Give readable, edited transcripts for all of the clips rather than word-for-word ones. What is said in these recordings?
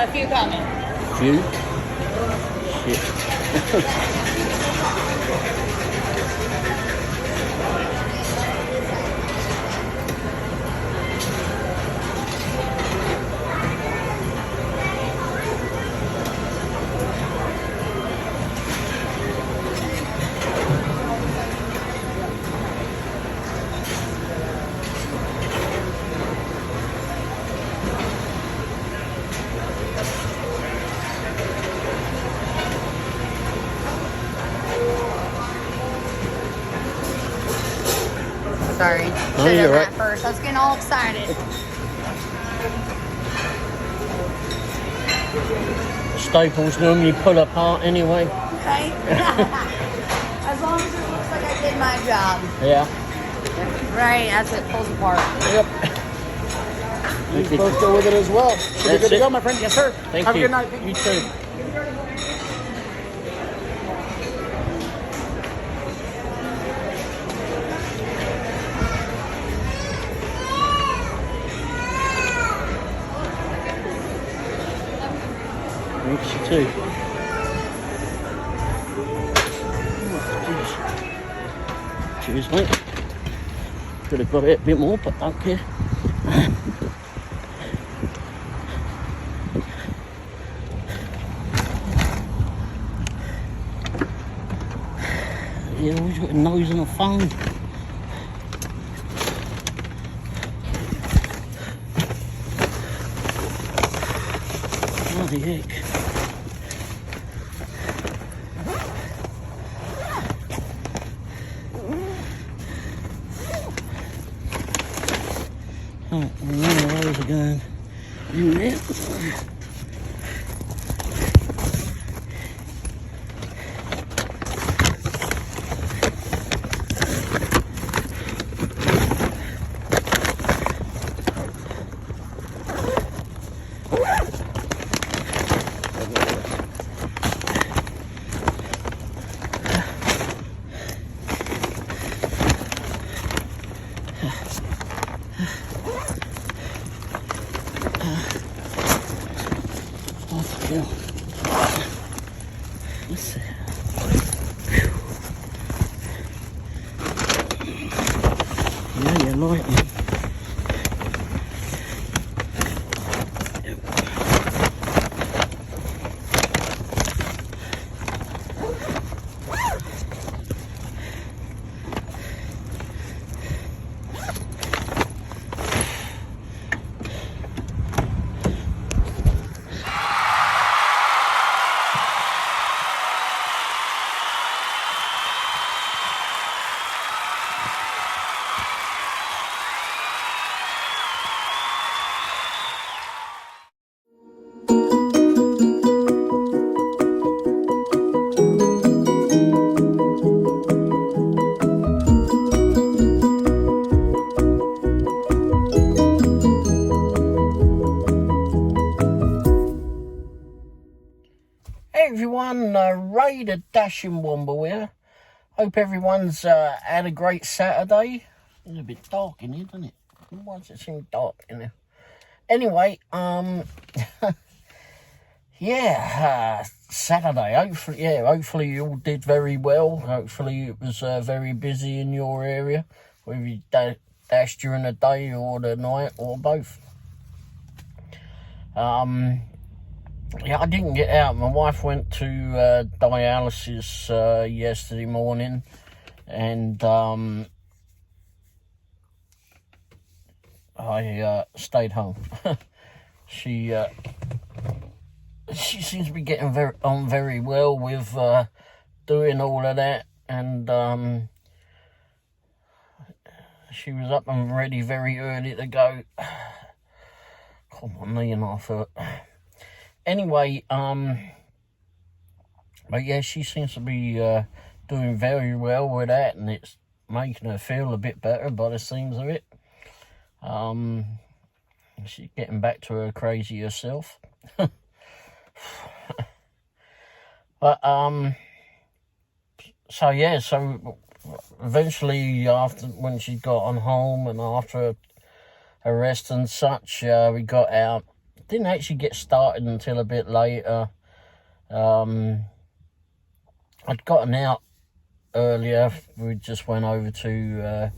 a few coming. Few? Shit. Sorry. No, you're right. First. I was getting all excited. Staples normally pull apart anyway. Okay. As long as it looks like I did my job. Yeah. Right, as it pulls apart. Yep. You both go with it as well. Should be good to go, my friend. Yes, sir. Thank Have you. a good night. You too. Thanks, you too. Cheers, mate. Could have got it a bit more, but don't care. Yeah, always got a nose on the phone. Bloody heck. Oh, none of those are going in there. Yeah. Let's see. Yeah, you're lighting. Hey everyone, Ray the Dashing Womble here. Hope everyone's had a great Saturday. It's a bit dark in here, doesn't it? Why does it seem dark in here? Anyway, yeah, Saturday. Hopefully you all did very well. Hopefully it was very busy in your area, whether you dashed during the day or the night or both. Yeah, I didn't get out. My wife went to dialysis yesterday morning, and I stayed home. She seems to be getting very well with doing all of that, and she was up and ready very early to go. God, my knee and half hurt. Anyway, but yeah, she seems to be doing very well with that, and it's making her feel a bit better by the seams of it. She's getting back to her crazier self. But so yeah, so eventually when she got on home and after a rest and such, we got out didn't actually get started until a bit later. I'd gotten out earlier. We just went over to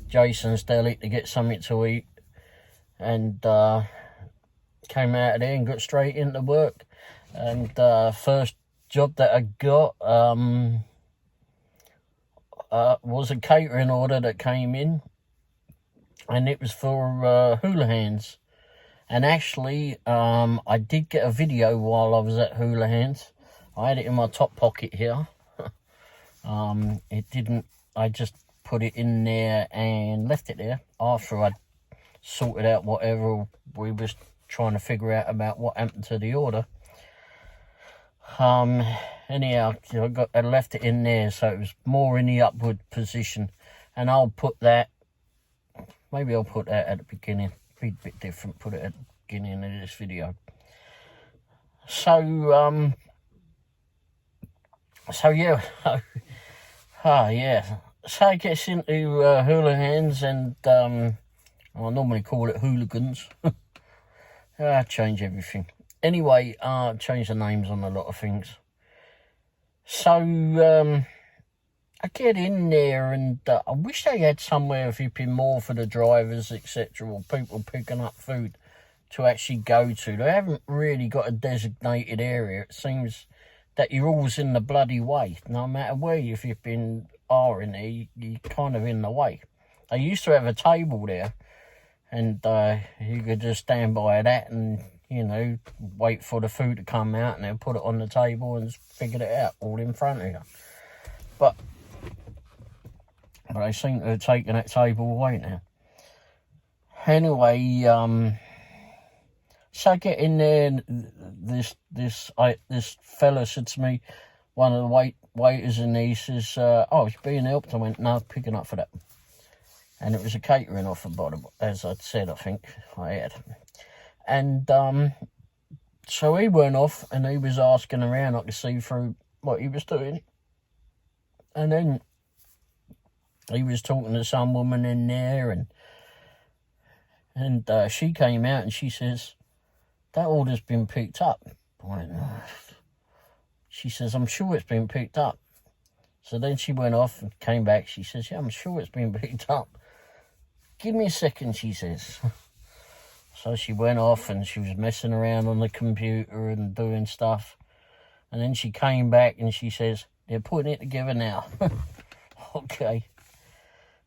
Jason's Deli to get something to eat, and came out of there and got straight into work. And first job that I got was a catering order that came in, and it was for Hula Hands. And actually, I did get a video while I was at Hula Hands. I had it in my top pocket here. It didn't, I just put it in there and left it there after I'd sorted out whatever we was trying to figure out about what happened to the order. Anyhow, I left it in there, so it was more in the upward position. And I'll put that, maybe I'll put that at the beginning. Be a bit different, put it at the beginning of this video. So yeah, yeah. So it gets into Hula Hands, and I normally call it hooligans. I change everything. Anyway, change the names on a lot of things. So I get in there, and I wish they had somewhere flipping more for the drivers, etc., or people picking up food to actually go to. They haven't really got a designated area. It seems that you're always in the bloody way. No matter where you've been in there, you're kind of in the way. They used to have a table there, and you could just stand by that and, you know, wait for the food to come out, and they'll put it on the table and figure it out all in front of you. But they seem to have taken that table away now. Anyway, so I get in there, and this fella said to me, one of the waiters, and he says, "Oh, he's being helped." I went, "No, picking up for that." And it was a catering offer, as I'd said, I think I had. And so he went off, and he was asking around. I could see through what he was doing. And then he was talking to some woman in there, and she came out and she says, "That order's been picked up." I went, "Oh." She says, "I'm sure it's been picked up." So then she went off and came back. She says, "Yeah, I'm sure it's been picked up. Give me a second," she says. So she went off and she was messing around on the computer and doing stuff. And then she came back and she says, "They're putting it together now." Okay.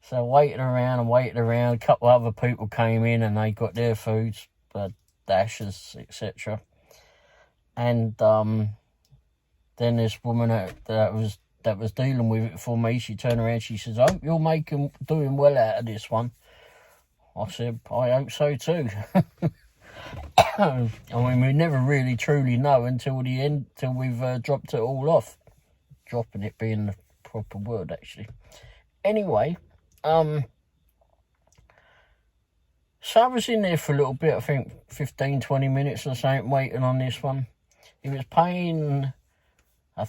So I waited around. A couple of other people came in and they got their foods, dashes, etc. And then this woman that was dealing with it for me, she turned around, she says, "I hope you're doing well out of this one." I said, "I hope so too." I mean, we never really truly know until the end, till we've dropped it all off. Dropping it being the proper word, actually. Anyway, so I was in there for a little bit, I think 15, 20 minutes or something, waiting on this one. He was paying, I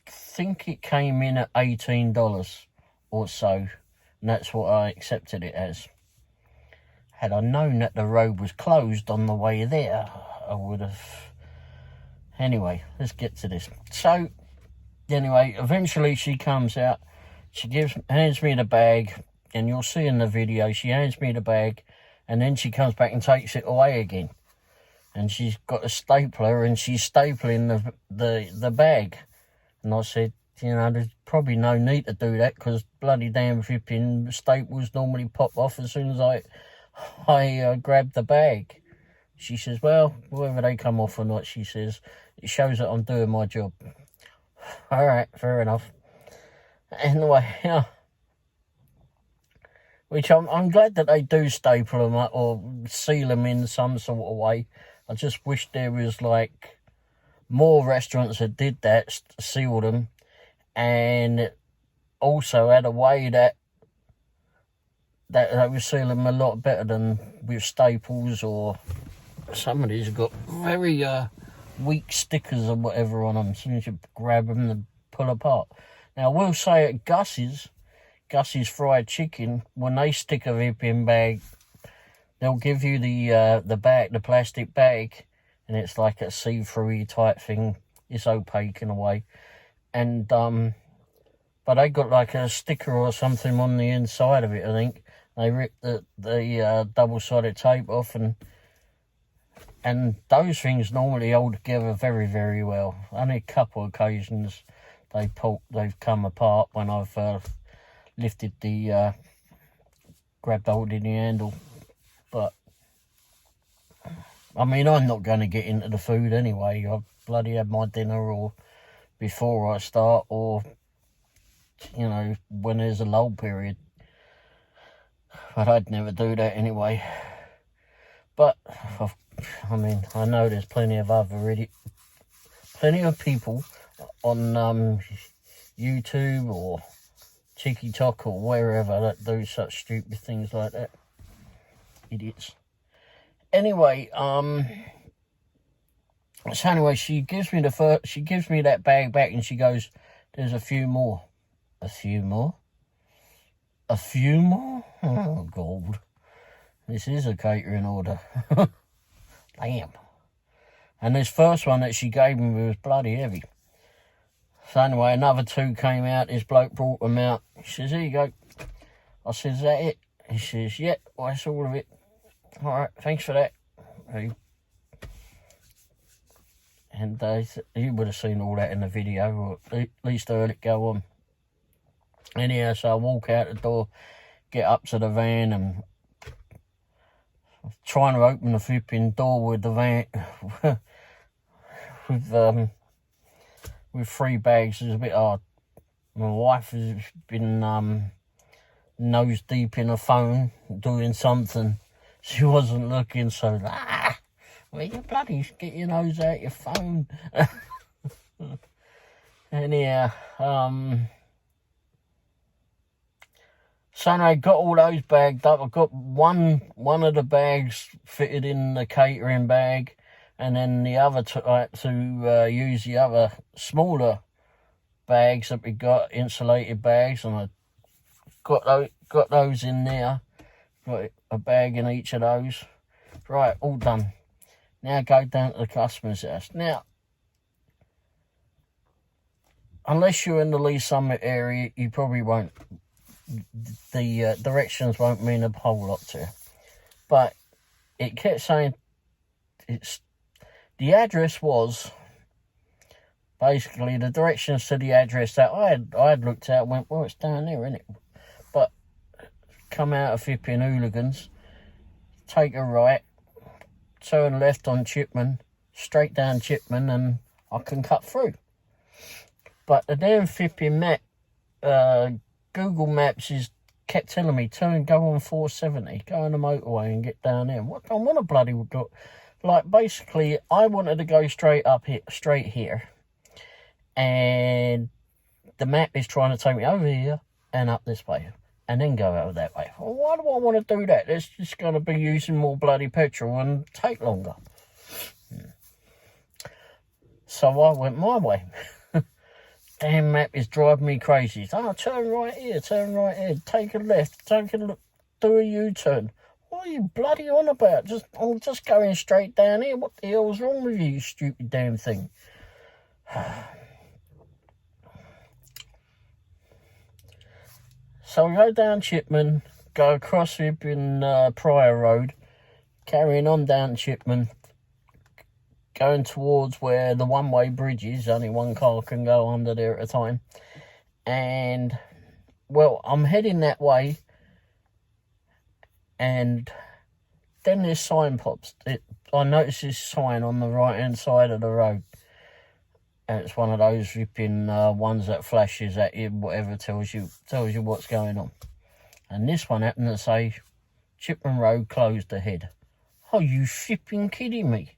think it came in at $18 or so, and that's what I accepted it as. Had I known that the road was closed on the way there, I would have. Anyway, let's get to this. So, anyway, eventually she comes out. She hands me the bag, and you'll see in the video, she hands me the bag, and then she comes back and takes it away again. And she's got a stapler, and she's stapling the bag. And I said, you know, there's probably no need to do that, because bloody damn flipping staples normally pop off as soon as I grab the bag. She says, "Well, whether they come off or not," she says, "it shows that I'm doing my job." All right, fair enough. Anyway, yeah. Which I'm glad that they do staple them up or seal them in some sort of way. I just wish there was like more restaurants that did that, sealed them, and also had a way that they would seal them a lot better than with staples, or some of these have got very weak stickers or whatever on them, so you should grab them and pull apart. Now, I will say at Gus's fried chicken, when they stick a whipping bag they'll give you the plastic bag, and it's like a see-through type thing. It's opaque in a way, and but they got like a sticker or something on the inside of it. I think they ripped the double-sided tape off, and those things normally hold together very, very well. Only a couple of occasions they've come apart when I've lifted grabbed hold of the handle. But I mean, I'm not going to get into the food anyway. I've bloody had my dinner or before I start, or you know, when there's a lull period. But I'd never do that anyway. But I mean, I know there's plenty of people on YouTube or TikTok or wherever that do such stupid things like that. Idiots. Anyway, so anyway, she gives me that bag back, and she goes, "There's a few more." A few more? A few more? Oh God. This is a catering order. Damn. And this first one that she gave me was bloody heavy. So anyway, another two came out. This bloke brought them out. He says, "Here you go." I said, "Is that it?" He says, "Yeah, well, that's all of it." "All right, thanks for that." And you would have seen all that in the video, or at least heard it go on. Anyhow, so I walk out the door, get up to the van, and trying to open the flipping door with the van with 3 bags is a bit hard. My wife has been nose deep in her phone doing something. She wasn't looking, so well, you bloody get your nose out your phone. Anyhow, so I got all those bagged up. I got one of the bags fitted in the catering bag, and then the other to use the other smaller bags that we got, insulated bags, and I got those in there. Got a bag in each of those. Right, all done. Now go down to the customer's house. Now, unless you're in the Lee Summit area, you probably won't. The directions won't mean a whole lot to you. But it kept saying the address was basically the directions to the address that I had looked at. Went, well, it's down there, isn't it? But come out of flipping Hooligans, take a right, turn left on Chipman, straight down Chipman, and I can cut through. But the damn flipping map, Google Maps kept telling me, go on 470, go on the motorway and get down there. What I want to bloody do? Like, basically, I wanted to go straight here, and the map is trying to take me over here and up this way, and then go over that way. Well, why do I want to do that? It's just going to be using more bloody petrol and take longer. So I went my way. Damn map is driving me crazy. Oh, turn right here, take a left, do a U-turn. What are you bloody on about? I'm just going straight down here. What the hell's wrong with you, you stupid damn thing? So we go down Chipman, go across Pryor Road, carrying on down Chipman, going towards where the one-way bridge is. Only one car can go under there at a time. And, well, I'm heading that way, and then this sign pops. I noticed this sign on the right-hand side of the road. And it's one of those flipping ones that flashes at you, whatever, tells you what's going on. And this one happened to say, Chipman Road closed ahead. Are you flipping kidding me?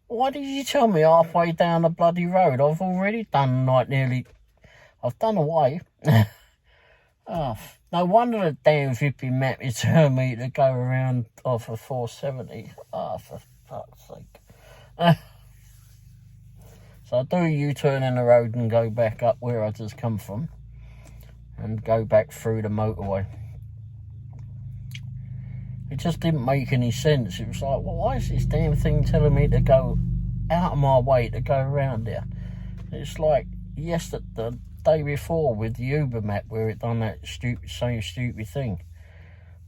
Why did you tell me halfway down the bloody road? I've already done I've done away. Oh, no wonder the damn flipping map is telling me to go around off of 470. Oh, for fuck's sake. So I do a U-turn in the road and go back up where I just come from, and go back through the motorway. it just didn't make any sense. It was like, well, why is this damn thing telling me to go out of my way to go around there? It's like the day before with the Uber map where it done that same stupid thing.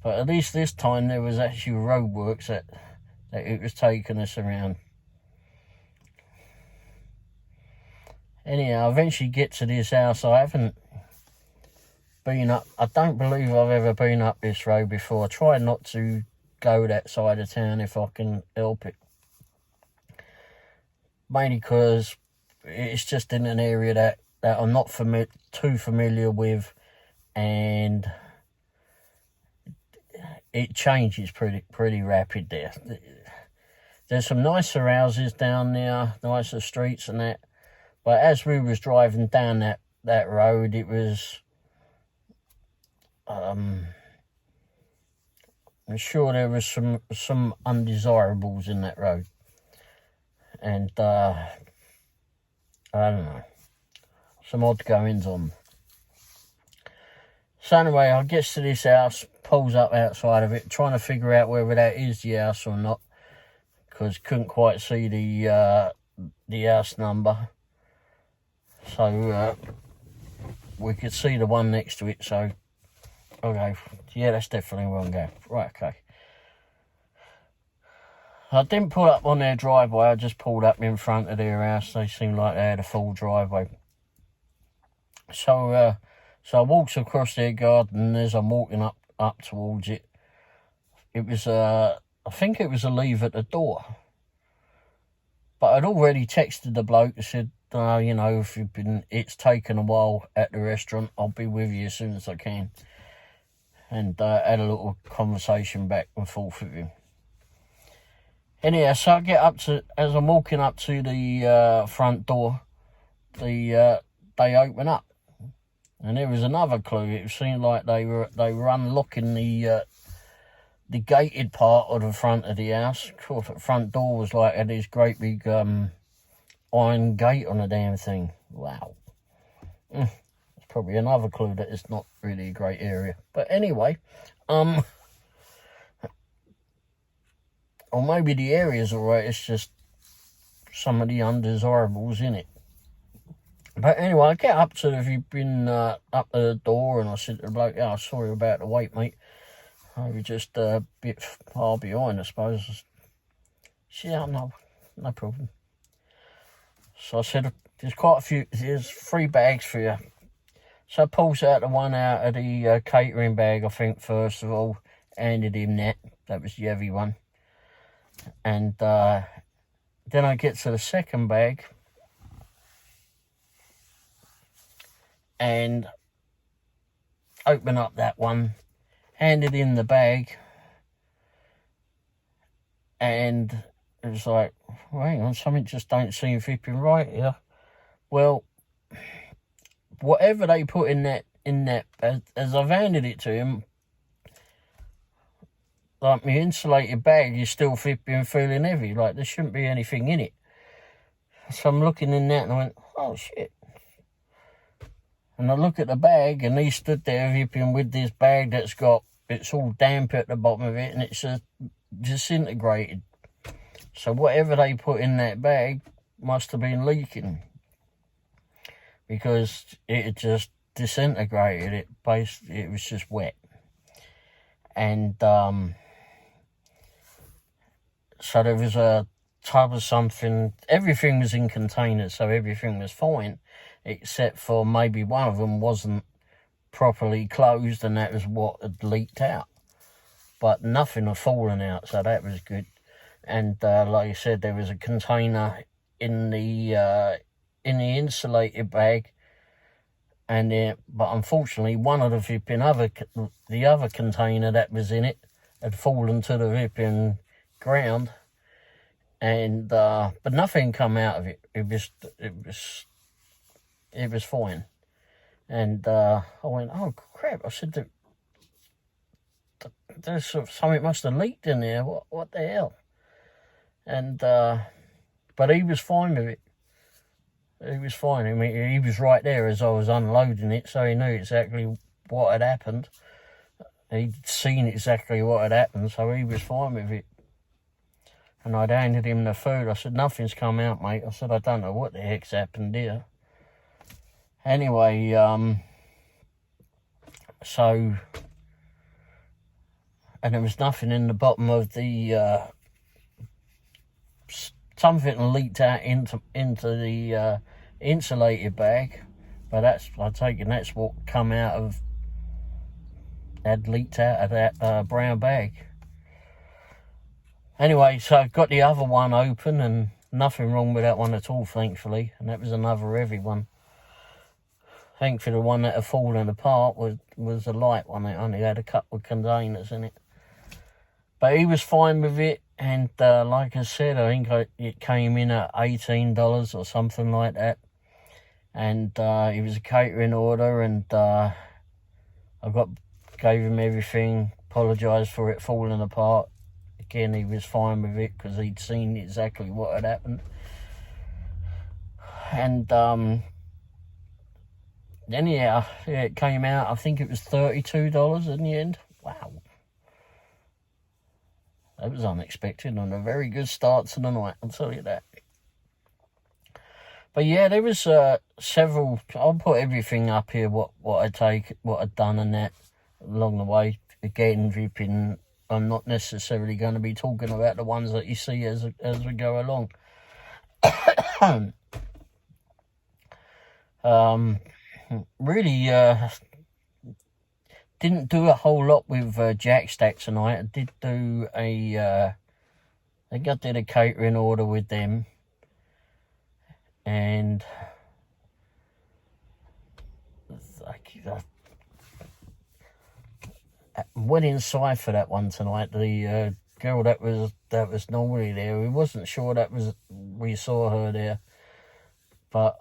But at least this time there was actually roadworks that it was taking us around. Anyhow, I eventually get to this house. I haven't been up. I don't believe I've ever been up this road before. I try not to go that side of town if I can help it. Mainly because it's just in an area that I'm not too familiar with, and it changes pretty rapid there. There's some nicer houses down there, nicer streets and that. But as we was driving down that road, it was, I'm sure there was some undesirables in that road. And, I don't know, some odd goings on. So anyway, I gets to this house, pulls up outside of it, trying to figure out whether that is the house or not, because couldn't quite see the house number. So we could see the one next to it, so okay, yeah, that's definitely where I'm going. Right, okay. I didn't pull up on their driveway, I just pulled up in front of their house. They seemed like they had a full driveway. So I walked across their garden, and as I'm walking up towards it, it was I think it was a leave at the door. But I'd already texted the bloke and said, you know, if it's taken a while at the restaurant, I'll be with you as soon as I can. And had a little conversation back and forth with him. Anyhow, so I get up to, as I'm walking up to the front door, they open up. And there was another clue. It seemed like they were unlocking the gated part of the front of the house. Of course, the front door was like had this great big iron gate on the damn thing. Wow. That's probably another clue that it's not really a great area. But anyway, or maybe the area's alright, it's just some of the undesirables in it. But anyway, I get up to, have you been up to the door? And I said to the bloke, yeah, sorry about the wait, mate. I was just a bit far behind, I suppose. She said, oh, no problem. So I said, there's 3 bags for you. So I pulls out the one out of the catering bag, I think, first of all. Handed him that. That was the heavy one. And then I get to the second bag. And open up that one. Handed in the bag. And it was like, well, hang on, something just don't seem flipping right here. Well, whatever they put in that, as I've handed it to him, like my insulated bag is still feeling heavy. Like there shouldn't be anything in it. So I'm looking in that and I went, oh shit. And I look at the bag and he stood there vipping with this bag it's all damp at the bottom of it and it's just disintegrated. So whatever they put in that bag must have been leaking. Because it had just disintegrated. It was just wet. And so there was a tub of something. Everything was in containers, so everything was fine, except for maybe one of them wasn't properly closed, and that was what had leaked out. But nothing had fallen out, so that was good. And like I said, there was a container in the insulated bag, and but unfortunately, one of the other container that was in it had fallen to the ripping ground, and but nothing come out of it. It was fine. And I went, oh crap! I said, there's something must have leaked in there. What the hell? And but he was fine with it. He was fine. I mean, he was right there as I was unloading it, so he knew exactly what had happened. he'd seen exactly what had happened, so he was fine with it. And I'd handed him the food. I said, nothing's come out, mate. I said, I don't know what the heck's happened here. Anyway, so, and there was nothing in the bottom of the, something leaked out into the insulated bag, but I take it that's what come out of, had leaked out of that brown bag. Anyway, so I got the other one open and nothing wrong with that one at all, thankfully, and that was another heavy one. Thankfully, the one that had fallen apart was a light one. It only had a couple of containers in it. But he was fine with it, and like I said, I think it came in at $18 or something like that. And it was a catering order, and I gave him everything, apologised for it falling apart. Again, he was fine with it because he'd seen exactly what had happened. And then, yeah, it came out, I think it was $32 in the end. Wow. That was unexpected and a very good start to the night, I'll tell you that. But yeah, there was several, I'll put everything up here, what I'd done and that along the way. Again, vipping, I'm not necessarily going to be talking about the ones that you see as we go along. Really didn't do a whole lot with Jack Stack tonight. I did do I think I did a catering order with them, and I went inside for that one tonight. The girl that was normally there, we wasn't sure we saw her there, but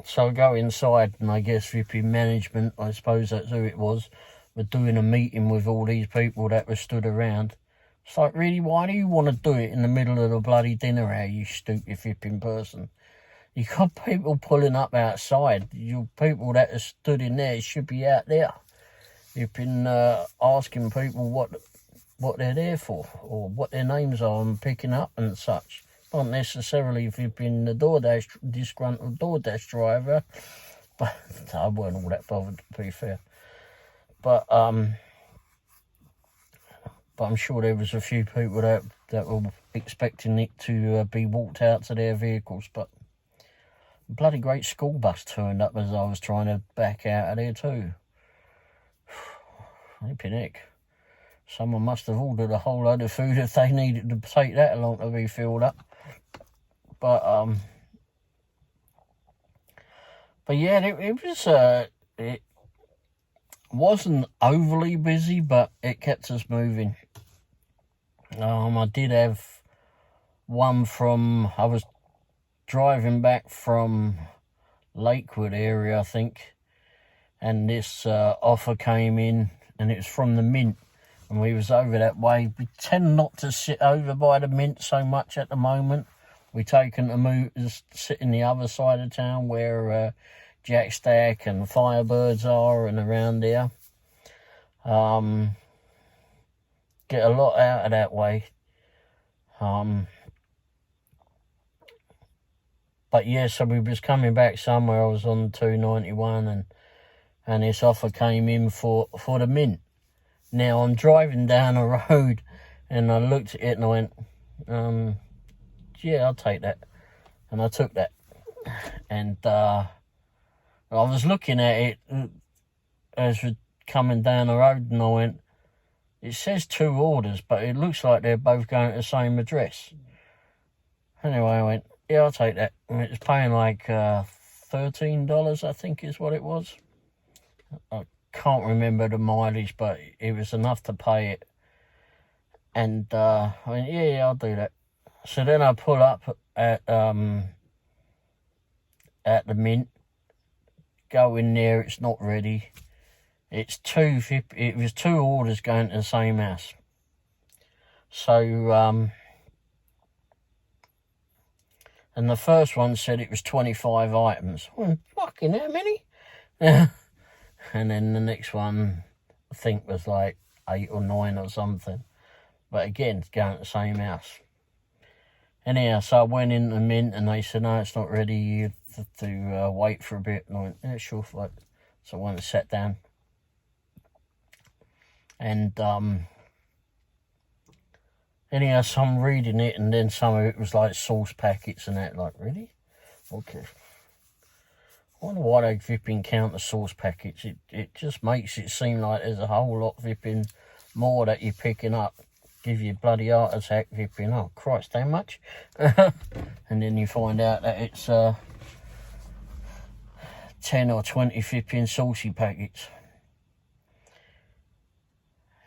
so I go inside, and I guess VP management, I suppose that's who it was, were doing a meeting with all these people that were stood around. It's like, really, why do you want to do it in the middle of the bloody dinner hour, you stupid flipping person? You got people pulling up outside. You people that are stood in there should be out there. You've been asking people what they're there for, or what their names are, and picking up and such. Not necessarily if you've been the disgruntled Doordash driver, but I weren't all that bothered, to be fair. But I'm sure there was a few people that were expecting it to be walked out to their vehicles, but a bloody great school bus turned up as I was trying to back out of there too. Flipping heck. Someone must have ordered a whole load of food if they needed to take that long to be filled up. But yeah, it wasn't overly busy, but it kept us moving. I did have one I was driving back from Lakewood area, I think, and this offer came in, and it was from the Mint, and we was over that way. We tend not to sit over by the Mint so much at the moment. We taken to move, sit in the other side of town where Jack Stack and Firebirds are and around there. Get a lot out of that way. But yeah, so we was coming back somewhere. I was on 291 and this offer came in for the Mint. Now I'm driving down a road and I looked at it and I went, yeah, I'll take that. And I took that. And I was looking at it as we're coming down the road and I went, it says 2 orders, but it looks like they're both going to the same address. Anyway, I went, yeah, I'll take that. And it was paying like $13, I think is what it was. I can't remember the mileage, but it was enough to pay it. And I went, yeah, I'll do that. So then I pull up at the Mint, go in there, it's not ready. It was 2 orders going to the same house. So, and the first one said it was 25 items. Well, fucking how many? And then the next one I think was like 8 or 9 or something. But again, it's going to the same house. Anyhow, so I went in the mint and they said, no, it's not ready. You have to wait for a bit. And I went, yeah, sure. So I went and sat down. And anyhow, so I'm reading it, and then some of it was like sauce packets and that. Like, really? Okay. I wonder why they flipping count the sauce packets. It just makes it seem like there's a whole lot flipping more that you're picking up. Give you a bloody heart attack flipping, oh Christ, how much? And then you find out that it's 10 or 20 flipping saucy packets.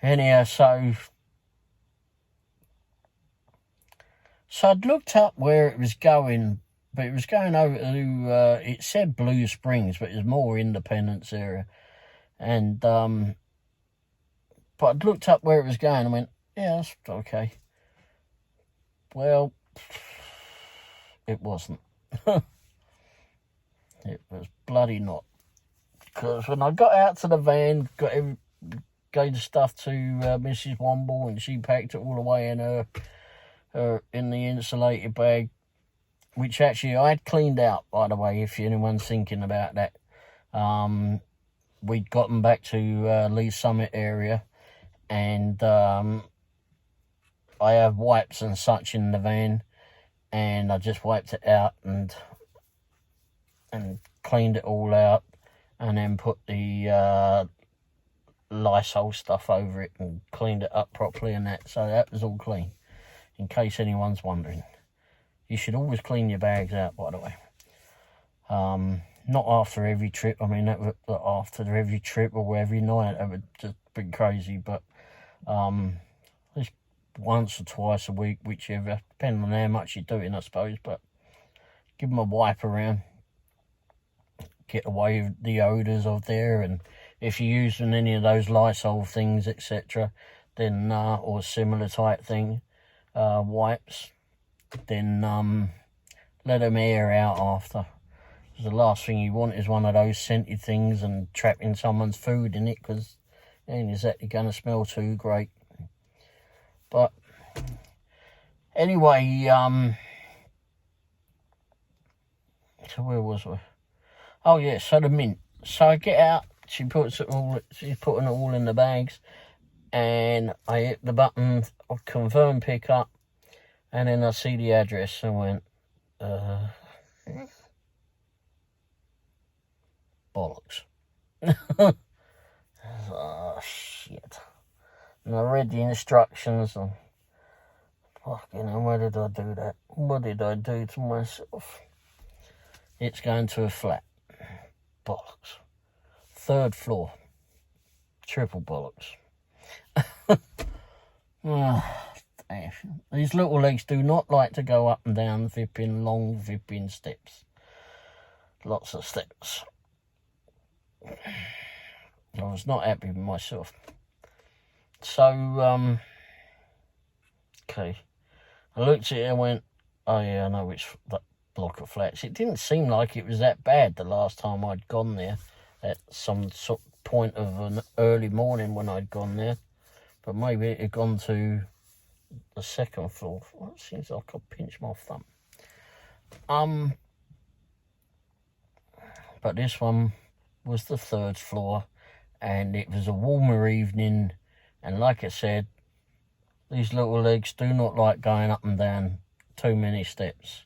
Anyhow, so I'd looked up where it was going, but it was going over to, it said Blue Springs, but it was more Independence area. And, but I'd looked up where it was going and went, yeah, that's okay. Well, it wasn't. It was bloody not. Because when I got out to the van, gave the stuff to Mrs. Womble, and she packed it all away in her in the insulated bag, which actually I had cleaned out, by the way, if anyone's thinking about that. We'd gotten back to Lee Summit area, and I have wipes and such in the van, and I just wiped it out and cleaned it all out, and then put the Lysol stuff over it and cleaned it up properly and that. So that was all clean, in case anyone's wondering. You should always clean your bags out, by the way. Not after every trip. I mean, after every trip or every night, that would just be crazy. But at least once or twice a week, whichever, depending on how much you're doing, I suppose. But give them a wipe around, get away with the odours of there, and if you're using any of those Lysol things, etc., then or similar type thing, wipes, then let them air out after. The last thing you want is one of those scented things and trapping someone's food in it, because it ain't exactly going to smell too great. But anyway, so where was I? Oh yeah, so the mint. So I get out, she's putting it all in the bags, and I hit the button of confirm pickup, and then I see the address and went, bollocks. Oh shit. And I read the instructions and fucking hell, why did I do that? What did I do to myself? It's going to a flat. Bollocks. 3rd floor. Triple bollocks. Damn. These little legs do not like to go up and down flipping long flipping steps. Lots of steps. I was not happy with myself. So, okay. I looked at it and went, oh yeah, I know which that block of flats. It didn't seem like it was that bad the last time I'd gone there, at some sort of point of an early morning when I'd gone there. But maybe it had gone to the 2nd floor. Well, it seems like I pinched my thumb. But this one was the 3rd floor, and it was a warmer evening, and like I said, these little legs do not like going up and down too many steps,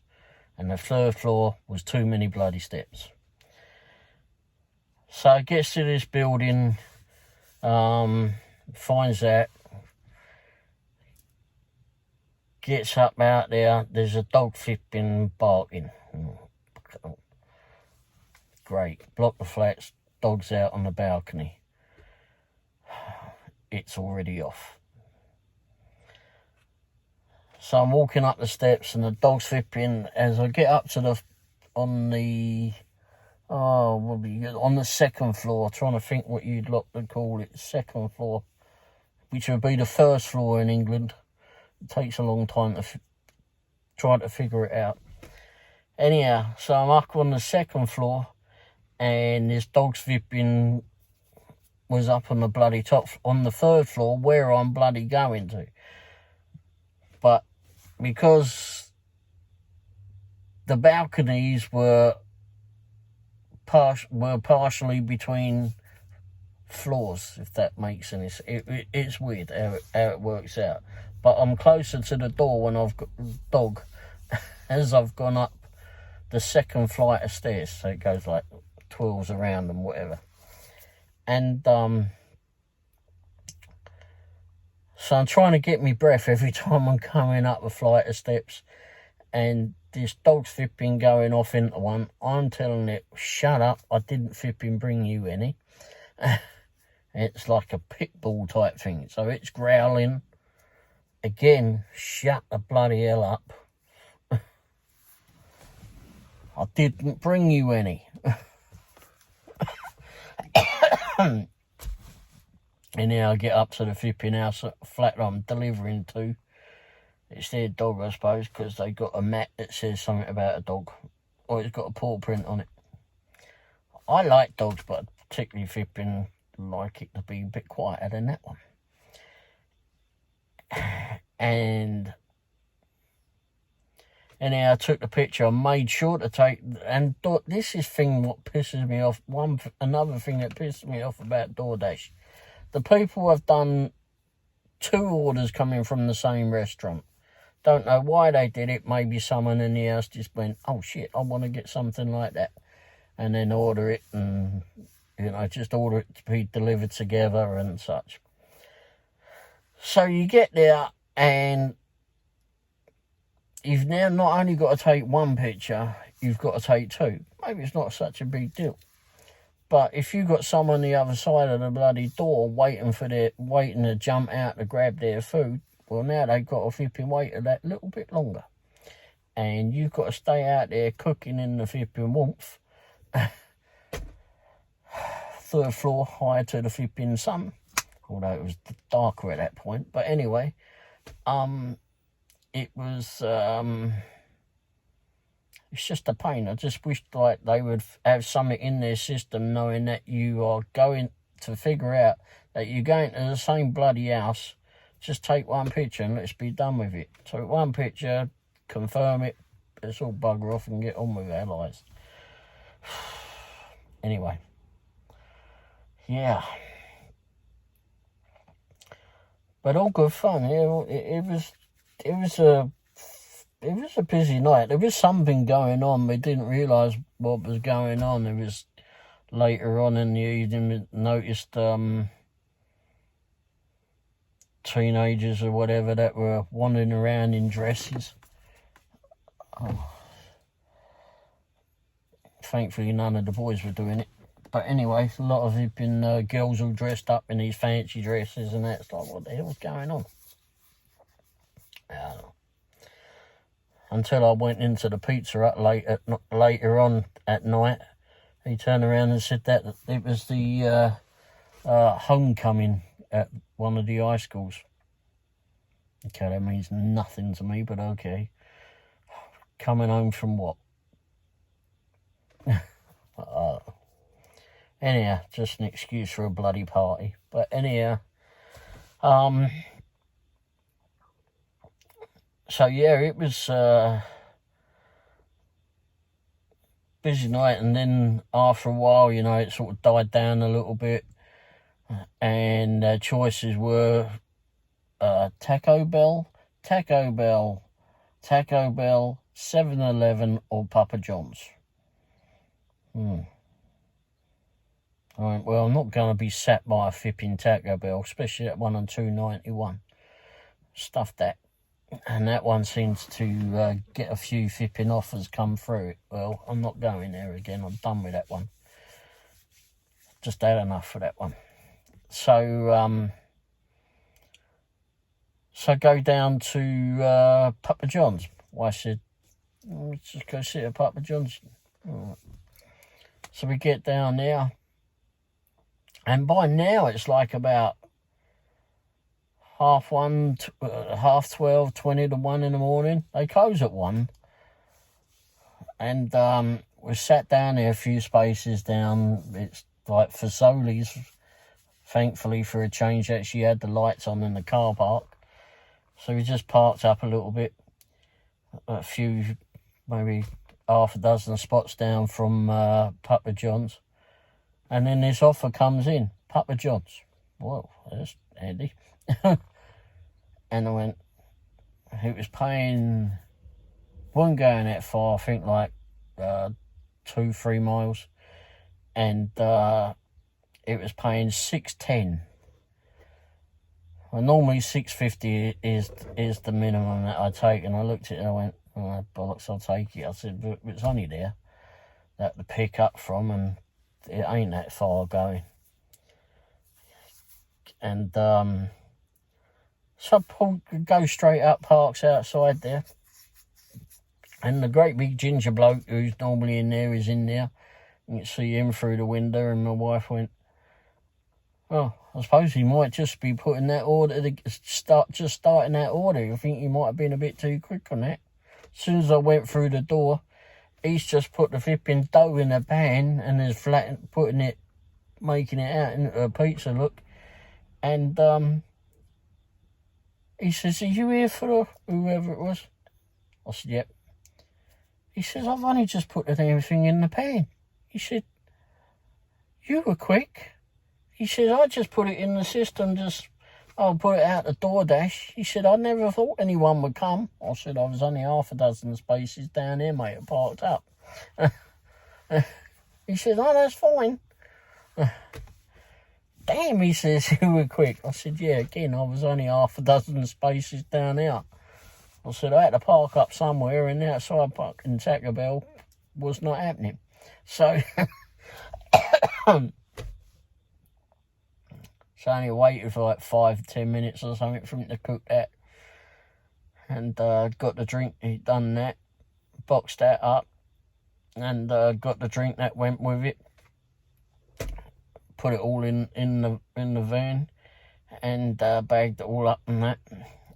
and the 3rd floor was too many bloody steps. So it gets to this building, finds that, gets up out there's a dog flipping barking. Great, block of flats, dog's out on the balcony. It's already off. So I'm walking up the steps and the dog's flipping. As I get up to on the 2nd floor, trying to think what you'd like to call it, 2nd floor, which would be the 1st floor in England. It takes a long time to try to figure it out. Anyhow, so I'm up on the 2nd floor, and this dog's flipping was up on the bloody top, on the 3rd floor, where I'm bloody going to. But because the balconies were partially between floors, if that makes any sense. It's weird how it works out. But I'm closer to the door when I've got dog as I've gone up the 2nd flight of stairs. So it goes like twirls around and whatever. And so I'm trying to get my breath every time I'm coming up a flight of steps. And this dog's flipping going off into one. I'm telling it, shut up, I didn't flipping bring you any. It's like a pit bull type thing. So it's growling. Again, shut the bloody hell up. I didn't bring you any. And now I get up to the flipping house flat that I'm delivering to. It's their dog, I suppose, because they got a mat that says something about a dog. Or it's got a paw print on it. I like dogs, but I particularly flipping like it to be a bit quieter than that one. And anyhow, I took the picture. I made sure to take, and this is thing what pisses me off. Another thing that pisses me off about Doordash. The people have done 2 orders coming from the same restaurant. Don't know why they did it. Maybe someone in the house just went, oh shit, I want to get something like that. And then order it and, just order it to be delivered together and such. So you get there and you've now not only got to take 1 picture, you've got to take 2. Maybe it's not such a big deal. But if you've got someone on the other side of the bloody door waiting to jump out to grab their food, well, now they've got to flipping wait a little bit longer. And you've got to stay out there cooking in the flipping warmth. 3rd floor, higher to the flipping sun. Although it was darker at that point. But anyway, it was... it's just a pain. I just wish like they would have something in their system knowing that you are going to figure out that you're going to the same bloody house. Just take 1 picture and let's be done with it. Take 1 picture, confirm it, let's all bugger off and get on with our lives. Anyway. Yeah. But all good fun. It was a busy night. There was something going on. We didn't realise what was going on. It was later on in the evening, we noticed teenagers or whatever that were wandering around in dresses. Oh. Thankfully, none of the boys were doing it. But anyway, a lot of it been girls all dressed up in these fancy dresses and that. It's like, what the hell's going on? I don't know. Until I went into the Pizza Hut later on at night. He turned around and said that it was the homecoming at one of the high schools. Okay, that means nothing to me, but okay. Coming home from what? Anyhow, just an excuse for a bloody party. But anyhow, so yeah, it was busy night, and then after a while, it sort of died down a little bit, and choices were Taco Bell, 7-Eleven, or Papa John's. Alright, well, I'm not going to be sat by a flipping Taco Bell, especially that one on 291. Stuff that. And that one seems to get a few flipping offers come through it. Well, I'm not going there again. I'm done with that one. Just had enough for that one. So, go down to Papa John's. Well, I said, let's just go sit at Papa John's. Right. So we get down there. And by now it's like about 12:30, 20 to 1 in the morning. They close at 1. And we sat down there a few spaces down. It's like Fazoli's thankfully for a change, actually had the lights on in the car park. So we just parked up a little bit, a few, maybe half a dozen spots down from Papa John's. And then this offer comes in, Papa John's. Whoa, that's handy. And I went, it was paying, wasn't going that far, I think like 2-3 miles. And it was paying $6.10. Well, normally $6.50 is the minimum that I take. And I looked at it and I went, oh, bollocks, I'll take it. I said, but it's only there that to pick up from, and it ain't that far going. And so I go straight up, parks outside there. And the great big ginger bloke who's normally in there is in there. You can see him through the window, and my wife went, oh, I suppose he might just be putting that order, starting that order. I think he might have been a bit too quick on that. As soon as I went through the door, he's just put the flipping dough in a pan and is making it out into a pizza look. And he says, are you here for whoever it was? I said, yep. He says, I've only just put everything in the pan. He said, you were quick. He said, I just put it in the system, I'll put it out the Doordash. He said, I never thought anyone would come. I said, I was only half a dozen spaces down there, mate, parked up. He said, oh, that's fine. Damn, he says, you were quick. I said, yeah, again, I was only half a dozen spaces down there. I said, I had to park up somewhere, and the outside parking Taco Bell was not happening. So, so I only waited for like 5-10 minutes or something for him to cook that. And got the drink, he'd done that, boxed that up, and got the drink that went with it. Put it all in the van, and bagged it all up and that.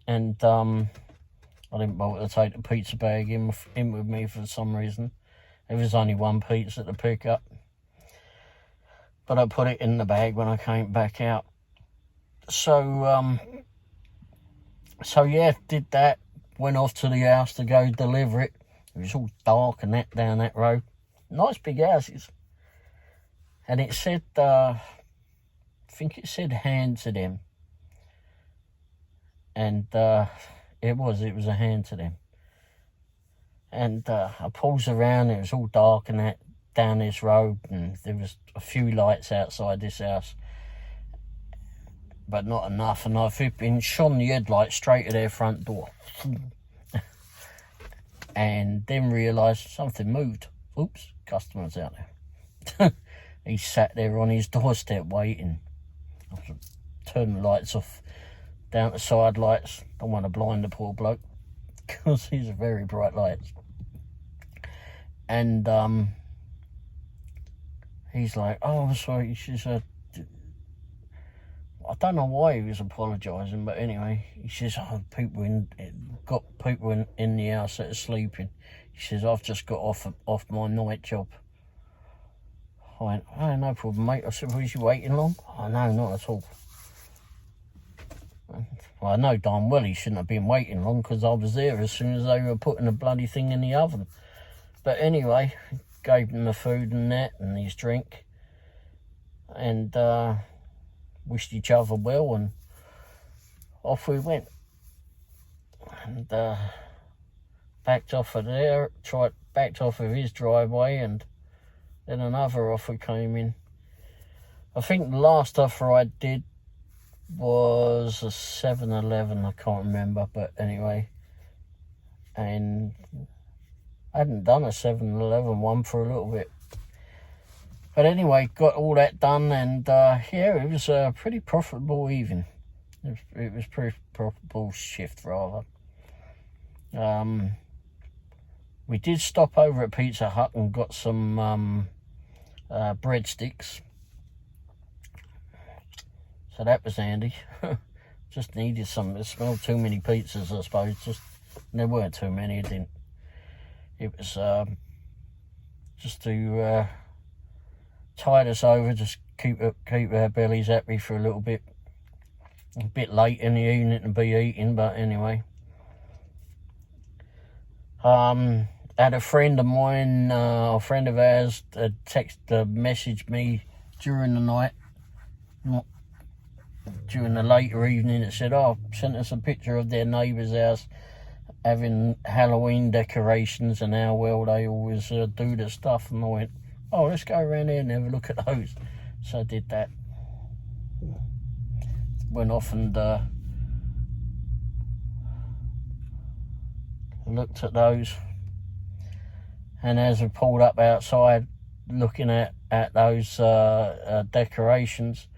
And I didn't bother to take the pizza bag in with me for some reason. There was only one pizza to pick up. But I put it in the bag when I came back out. So yeah, did that. Went off to the house to go deliver it. It was all dark and that down that road. Nice big houses. And it said, I think it said hand to them. And it was a hand to them. And I pulls around, it was all dark and that down this road, and there was a few lights outside this house, but not enough. And I've been shone the headlight straight at their front door. And then realised something moved. Oops, customer's out there. He sat there on his doorstep waiting. I turned the lights off, down to side lights. Don't want to blind the poor bloke, because these are very bright lights. And he's like, oh, I'm sorry. He says, I don't know why he was apologising, but anyway, he says, oh, got people in the house that are sleeping. He says, I've just got off my night job. I went, oh, no problem, mate. I said, was you waiting long? Oh, no, not at all. Well, I know darn well he shouldn't have been waiting long, because I was there as soon as they were putting the bloody thing in the oven. But anyway, gave him the food and that, and his drink, and wished each other well, and off we went. And backed off of there, backed off of his driveway, and then another offer came in. I think the last offer I did was a 7-Eleven, I can't remember, but anyway. And I hadn't done a 7-Eleven one for a little bit. But anyway, got all that done, and yeah, it was a pretty profitable evening. It was pretty profitable shift, rather. We did stop over at Pizza Hut and got some breadsticks. So that was handy. Just needed some. It smelled too many pizzas, I suppose. There weren't too many. It was just to tide us over, just keep our bellies happy for a little bit. A bit late in the evening to be eating, but anyway. Had a friend of mine, a friend of ours, messaged me during the night, not during the later evening. It said, "Oh, sent us a picture of their neighbour's house having Halloween decorations and how well they always do the stuff." And I went, "Oh, let's go around there and have a look at those." So I did that. Went off and looked at those. And as I pulled up outside looking at those decorations,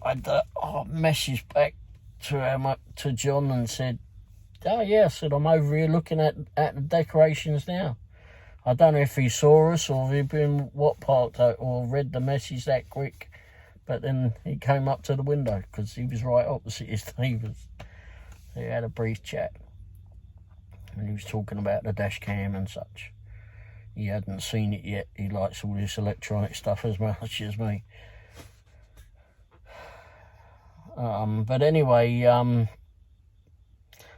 I messaged back to John and said, "Oh yeah," I said, "I'm over here looking at the decorations now." I don't know if he saw us or if he'd been parked out or read the message that quick, but then he came up to the window because he was right opposite his neighbours. They had a brief chat and he was talking about the dash cam and such. He hadn't seen it yet. He likes all this electronic stuff as much as me. But anyway,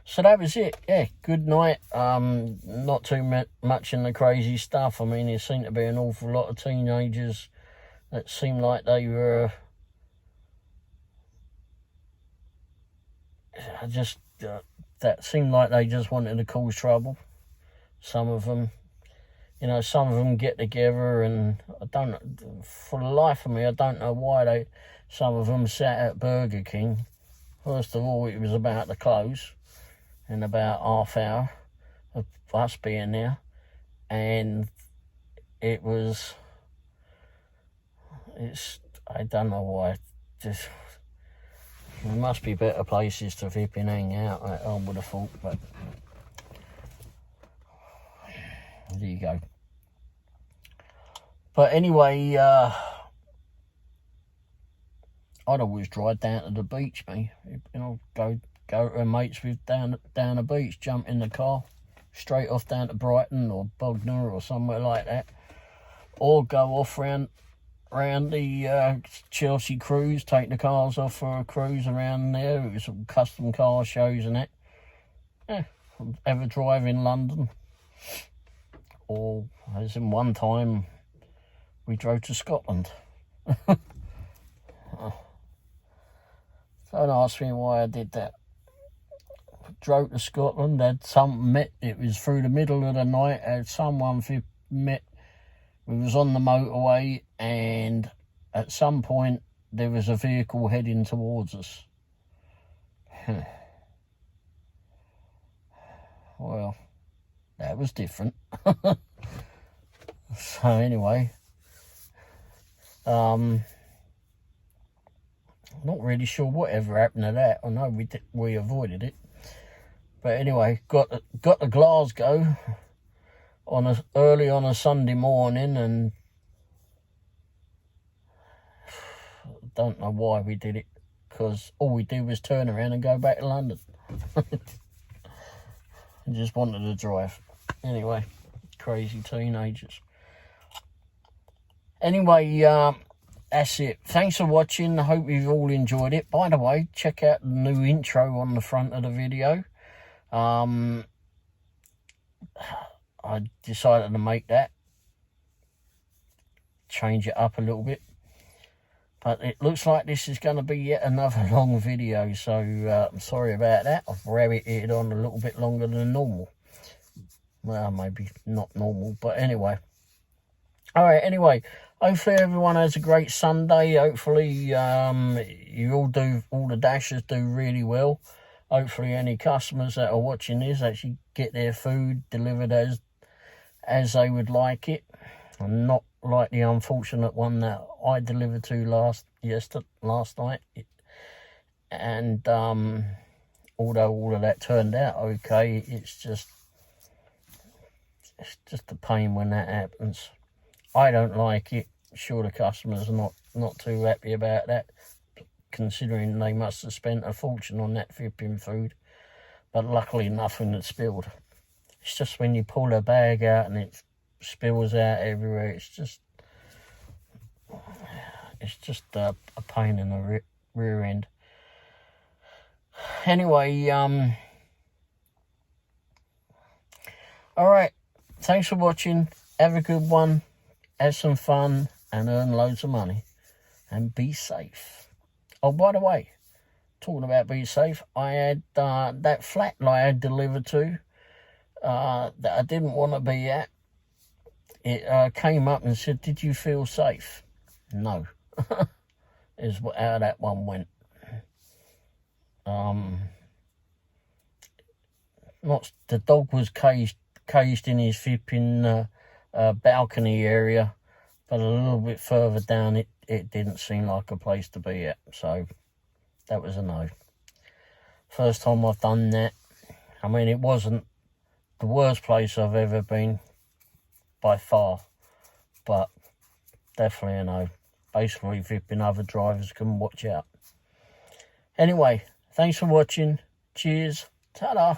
so that was it. Yeah, good night. Not too much in the crazy stuff. I mean, there seemed to be an awful lot of teenagers that seemed like they were that seemed like they just wanted to cause trouble. Some of them. Some of them get together, and for the life of me, I don't know why some of them sat at Burger King. First of all, it was about to close in about half hour of us being there, and I don't know why. There must be better places to flip and hang out, I would have thought, but there you go. But anyway, I'd always drive down to the beach, me. Go to mates with down the beach, jump in the car, straight off down to Brighton or Bognor or somewhere like that, or go off round the Chelsea cruise, take the cars off for a cruise around there. It was some custom car shows and that. Yeah, have a drive in London. Or, as in one time, we drove to Scotland. Don't ask me why I did that. Drove to Scotland, it was through the middle of the night, had someone met. We was on the motorway, and at some point, there was a vehicle heading towards us. Well, that was different. So anyway, not really sure whatever happened to that. I know we avoided it, but anyway, got to Glasgow early on a Sunday morning, and don't know why we did it, because all we did was turn around and go back to London. I just wanted to drive. Anyway, crazy teenagers. Anyway, that's it. Thanks for watching. I hope you've all enjoyed it. By the way, check out the new intro on the front of the video. I decided to make that, change it up a little bit. But it looks like this is going to be yet another long video, so I'm sorry about that. I've rabbited it on a little bit longer than normal. Well, maybe not normal, but anyway. Alright, anyway, hopefully everyone has a great Sunday. Hopefully you all the dashers do really well. Hopefully any customers that are watching this actually get their food delivered as they would like it, and not like the unfortunate one that I delivered to last night. And although all of that turned out okay, it's just a pain when that happens. I don't like it. Sure, the customers are not too happy about that, considering they must have spent a fortune on that flipping food. But luckily nothing had spilled. It's just when you pull a bag out and it spills out everywhere, it's just it's just a pain in the rear end. Anyway, alright, thanks for watching. Have a good one, have some fun, and earn loads of money. And be safe. Oh, by the way, talking about be safe, I had that flat that I had delivered to that I didn't want to be at. It came up and said, "Did you feel safe?" No. Is how that one went. Not the dog was caged in his flipping balcony area, but a little bit further down it didn't seem like a place to be at, so that was a no. First time I've done that. I mean, it wasn't the worst place I've ever been by far, but definitely a no. Basically, flipping other drivers can watch out. Anyway, thanks for watching. Cheers. Ta-da.